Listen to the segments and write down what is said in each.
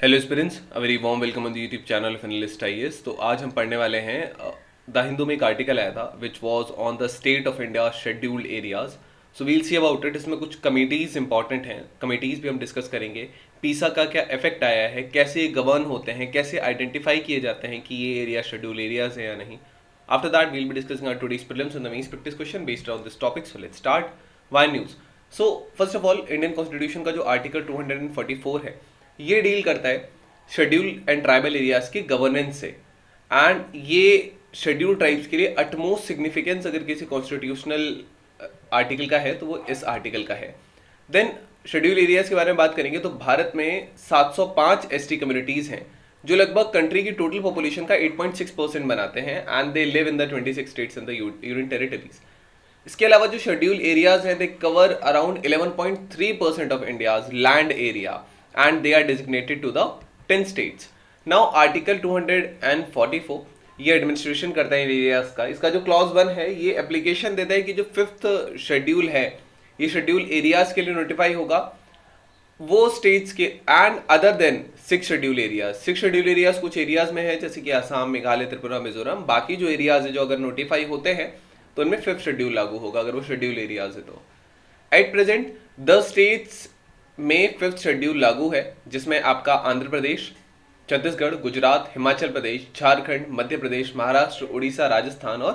Hello aspirants, a very warm welcome on the YouTube channel of analyst IAS. तो आज हम पढ़ने वाले हैं द हिंदू में एक आर्टिकल आया था which was on the state of India scheduled areas. So we'll see about it. इसमें कुछ कमिटीज़ इंपॉर्टेंट हैं, कमिटीज़ भी हम डिस्कस करेंगे। पीसा का क्या इफेक्ट आया है, कैसे ये गवर्न होते हैं, कैसे आइडेंटिफाई किए जाते हैं कि ये एरिया शेड्यूल एरियाज है या नहीं। After that we'll be discussing our today's prelims and the mains practice question based on this topic. So let's start. Why news. So first of all, Indian constitution का जो article 244 है ये deal करता है schedule and tribal areas के governance से। And ये schedule tribes के लिए अटमोस्ट सिग्निफिकेंस अगर किसी कॉन्स्टिट्यूशनल आर्टिकल का है तो वो इस आर्टिकल का है। देन शेड्यूल एरियाज के बारे में बात करेंगे तो भारत में 705 एसटी कम्युनिटीज हैं जो लगभग कंट्री की टोटल पॉपुलेशन का 8.6% बनाते हैं and they live in the 26 states and the union territories. इसके अलावा जो शेड्यूल एरियाज हैं they cover around 11.3% of India's land area and they are designated to the 10 states. Now article 244 ये administration करता है एरियाज का। इसका जो क्लॉज 1 है ये एप्लीकेशन देता है कि जो 5th शेड्यूल है ये शेड्यूल एरियाज के लिए नोटिफाई होगा वो स्टेट्स के and other than 6 schedule areas. 6 schedule areas कुछ एरियाज में है जैसे कि आसाम, मेघालय, त्रिपुरा, मिजोरम। बाकी जो एरियाज है जो अगर नोटिफाई होते हैं तो उनमें 5th शेड्यूल लागू होगा अगर वो शेड्यूल एरियाज है तो। एट प्रेजेंट 10 स्टेट्स में 5th शेड्यूल लागू है जिसमें आपका आंध्र प्रदेश, छत्तीसगढ़, गुजरात, हिमाचल प्रदेश, झारखंड, मध्य प्रदेश, महाराष्ट्र, उड़ीसा, राजस्थान और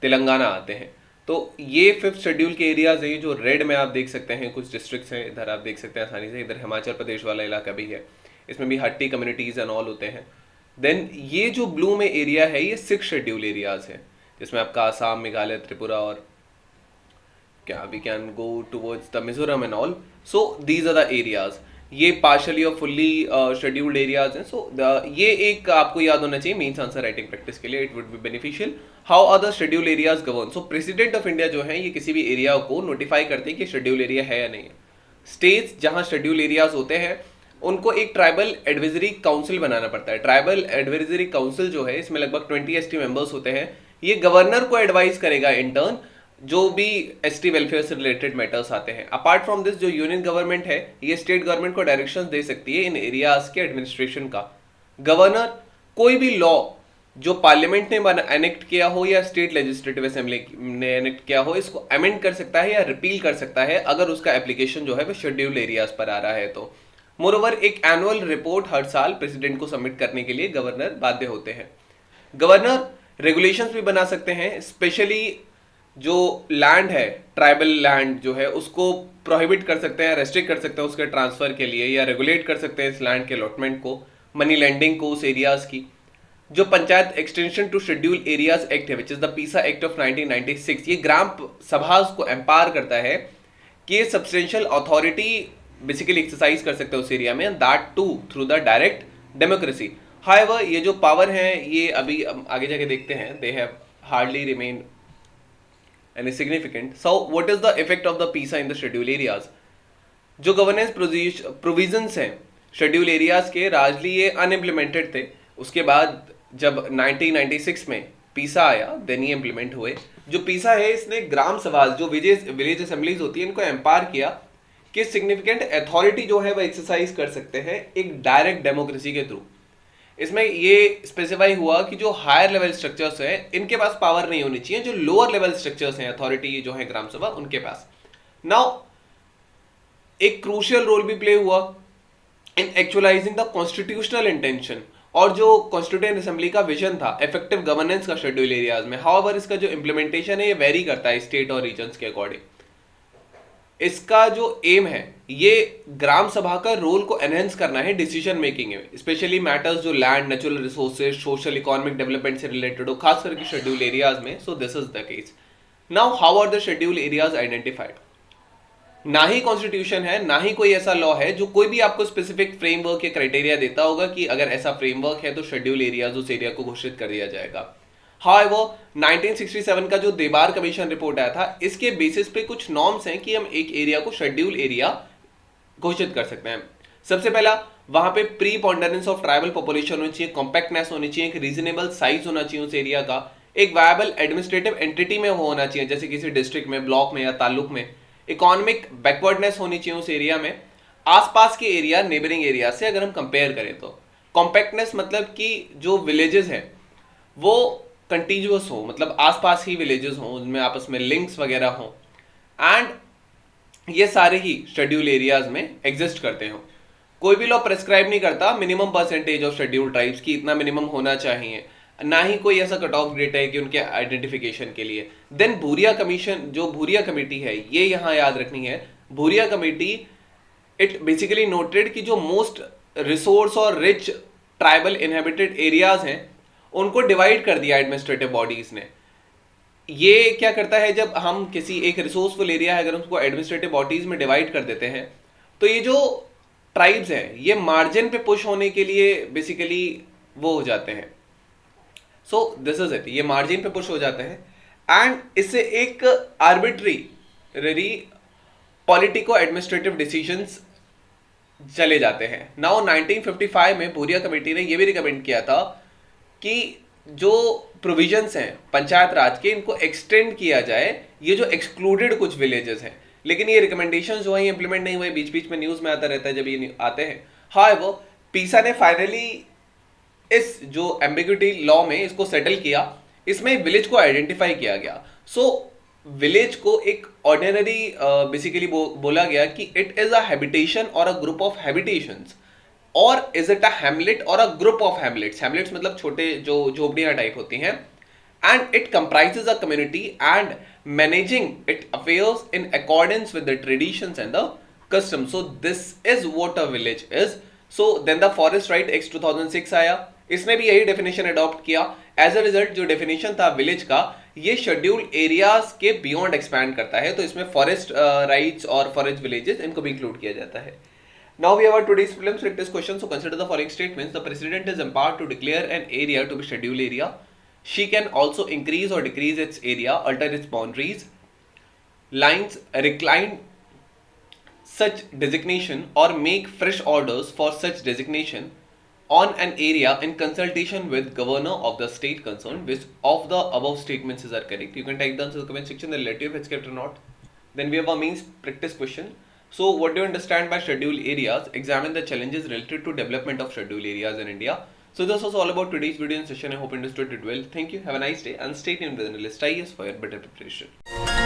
तेलंगाना आते हैं। तो ये 5th शेड्यूल के एरियाज हैं जो रेड में आप देख सकते हैं। कुछ डिस्ट्रिक्ट्स हैं इधर आप देख सकते हैं आसानी से। इधर हिमाचल प्रदेश वाला इलाका भी है, इसमें भी हट्टी कम्युनिटीज एंड ऑल होते हैं। देन ये जो ब्लू में एरिया है ये 6 शेड्यूल एरियाज है जिसमें आपका आसाम, मेघालय, त्रिपुरा और we can go towards the Mizoram and all. So these are the areas. ये partially और fully scheduled areas हैं। So ये एक आपको याद होना चाहिए मेंस आंसर राइटिंग प्रैक्टिस के लिए। It would be beneficial. How are the schedule areas govern. So president of India जो है ये किसी भी एरिया को नोटिफाई करते हैं कि शेड्यूल एरिया है या नहीं है। स्टेट्स जहां शेड्यूल एरियाज होते हैं उनको एक ट्राइबल एडवाइजरी काउंसिल बनाना पड़ता है। ट्राइबल एडवाइजरी काउंसिल जो है इसमें लगभग 20 एसटी मेंबर्स होते हैं। ये गवर्नर को एडवाइस करेगा इन टर्न जो भी एसटी वेलफेयर से रिलेटेड मैटर्स आते हैं। अपार्ट फ्रॉम दिस जो यूनियन गवर्नमेंट है ये स्टेट गवर्नमेंट को डायरेक्शंस दे सकती है इन एरियाज के एडमिनिस्ट्रेशन का। गवर्नर कोई भी लॉ जो पार्लियामेंट ने एनेक्ट किया हो या स्टेट लेजिस्लेटिव असेंबली ने एनेक्ट किया हो इसको अमेंड कर सकता है या रिपील कर सकता है अगर उसका एप्लीकेशन जो है वो शेड्यूल्ड एरियाज पर आ रहा है तो। मोरओवर एक एनुअल रिपोर्ट हर साल प्रेसिडेंट को सबमिट करने के लिए गवर्नर बाध्य होते हैं। गवर्नर रेगुलेशंस भी बना सकते हैं, स्पेशली जो लैंड है ट्राइबल लैंड जो है उसको प्रोहिबिट कर सकते हैं, रेस्ट्रिक्ट कर सकते हैं उसके ट्रांसफर के लिए, या रेगुलेट कर सकते हैं इस लैंड के अलॉटमेंट को, मनी लेंडिंग को उस एरियाज की। जो panchayat extension to schedule areas act है which is the PESA act of 1996 ये ग्राम सभा को एम्पावर करता है कि ये सब्सटेंशियल अथॉरिटी बेसिकली एक्सरसाइज कर सकते हैं उस एरिया में, and that too through the direct democracy. However ये जो पावर है ये अभी आगे जाके देखते हैं, they have hardly remain and is significant. So what is the effect of the PISA in the schedule areas? जो गवर्नेंस प्रोविजंस हैं शेड्यूल एरियाज के राजली ये अनइम्प्लीमेंटेड थे। उसके बाद जब 1996 में पीसा आया देन ये इम्प्लीमेंट हुए। जो पीसा है इसने ग्राम सभा जो विलेज असेंबलीज होती है इनको एम्पावर किया कि सिग्निफिकेंट अथॉरिटी जो है वह एक्सरसाइज कर सकते हैं एक डायरेक्ट डेमोक्रेसी के थ्रू। इसमें ये स्पेसिफाई हुआ कि जो हायर लेवल स्ट्रक्चर्स हैं इनके पास पावर नहीं होनी चाहिए, जो लोअर लेवल स्ट्रक्चर्स हैं अथॉरिटी जो है ग्राम सभा उनके पास। नाउ एक क्रूशियल रोल भी प्ले हुआ इन एक्चुअलाइजिंग द कॉन्स्टिट्यूशनल इंटेंशन और जो कॉन्स्टिट्यूएंट असेंबली का विजन था इफेक्टिव गवर्नेंस का शेड्यूल एरियाज में। हाउएवर इसका जो इम्प्लीमेंटेशन है ये वेरी करता है स्टेट और रीजन्स के अकॉर्डिंग। इसका जो एम है ये ग्राम सभा का रोल को एनहेंस करना है डिसीजन मेकिंग में, स्पेशली मैटर्स जो land, natural resources, social economic development से रिलेटेड हो, खास करके शेड्यूल एरियाज में। So this is the case. Now how are the schedule areas identified. ना ही कॉन्स्टिट्यूशन है ना ही कोई ऐसा लॉ है जो कोई भी आपको स्पेसिफिक फ्रेमवर्क या क्राइटेरिया देता होगा कि अगर ऐसा फ्रेमवर्क है तो शेड्यूल एरियाज उस एरिया को घोषित कर दिया जाएगा। हाउएवर 1967 का जो देबार कमीशन रिपोर्ट आया था इसके बेसिस पे कुछ नॉर्म्स हैं कि हम एक एरिया को शेड्यूल एरिया घोषित कर सकते हैं। सबसे पहला वहां पे प्री पॉन्डरेंस ऑफ ट्राइबल पॉपुलेशन होनी चाहिए, कॉम्पैक्टनेस होनी चाहिए, एक रीजनेबल साइज होना चाहिए उस एरिया का, एक वायबल एडमिनिस्ट्रेटिव एंटिटी में होना चाहिए जैसे किसी डिस्ट्रिक्ट में, ब्लॉक में या ताल्लुक में, इकोनॉमिक बैकवर्डनेस होनी चाहिए उस एरिया में, आसपास के एरिया, नेबरिंग एरिया से अगर हम कंपेयर करें तो कॉम्पैक्टनेस मतलब कि जो विलेजेस हैं वो कंटिन्यूअस हो, मतलब आसपास ही विलेजेस हो, उनमें आपस में लिंक्स वगैरह हो, एंड ये सारे ही शेड्यूल एरियाज में एग्जिस्ट करते हो। कोई भी लॉ प्रेस्क्राइब नहीं करता minimum percentage of schedule tribes की इतना मिनिमम होना चाहिए, ना ही कोई ऐसा कट ऑफ डेट है कि उनके आइडेंटिफिकेशन के लिए। देन भूरिया कमीशन, जो भूरिया कमेटी है, ये यहाँ याद रखनी है, Bhuria committee it basically noted कि जो मोस्ट रिसोर्स और रिच ट्राइबल इनहेबिटेड एरियाज हैं उनको डिवाइड कर दिया एडमिनिस्ट्रेटिव बॉडीज ने। ये क्या करता है, जब हम किसी एक रिसोर्सफुल एरिया है अगर उसको एडमिनिस्ट्रेटिव बॉडीज में डिवाइड कर देते हैं तो ये जो ट्राइब्स हैं ये मार्जिन पे पुश होने के लिए बेसिकली वो हो जाते हैं। सो दिस इज इट, ये मार्जिन पे पुश हो जाते हैं एंड इससे एक आर्बिट्री पॉलिटिको एडमिनिस्ट्रेटिव डिसीजंस चले जाते हैं। नाउ 1955 में भूरिया कमेटी ने यह भी रिकमेंड किया था कि जो प्रोविजंस हैं पंचायत राज के इनको एक्सटेंड किया जाए, ये जो एक्सक्लूडेड कुछ विलेजेस हैं, लेकिन ये रिकमेंडेशंस जो है इंप्लीमेंट नहीं हुए, बीच बीच में न्यूज में आता रहता है जब ये आते हैं। हाँ, वो पीसा ने फाइनली इस जो एम्बिग्यूटी लॉ में इसको सेटल किया, इसमें विलेज को आइडेंटिफाई किया गया। सो विलेज को एक ऑर्डिनरी बेसिकली बोला गया कि इट इज अ हैबिटेशन और अ ग्रुप ऑफ हैबिटेशंस, और इज इट अ हैमलेट और a group of hamlets. Hamlets मतलब छोटे जो झोपड़ियां टाइप होती हैं, and it comprises a community and managing it affairs in accordance with the traditions and the custom. So this is what a village is. So then the forest right act 2006 आया, इसने भी यही definition adopt किया। As a result जो definition था village का, ये schedule areas के बियॉन्ड एक्सपैंड करता है, तो इसमें फॉरेस्ट राइट्स और फॉरेस्ट विलेजेस इनको भी इंक्लूड किया जाता है। Now we have our today's prelims practice question. So consider the following statements. The president is empowered to declare an area to be scheduled area. She can also increase or decrease its area, alter its boundaries, lines, recline such designation, or make fresh orders for such designation on an area in consultation with governor of the state concerned. Which of the above statements are correct? You can type down in the comment section the relative if it's correct or not. Then we have our means practice question. So what do you understand by scheduled areas? Examine the challenges related to development of scheduled areas in India. So this was all about today's video and session. I hope you understood it well. Thank you. Have a nice day and stay tuned with Analyst IAS for your better preparation.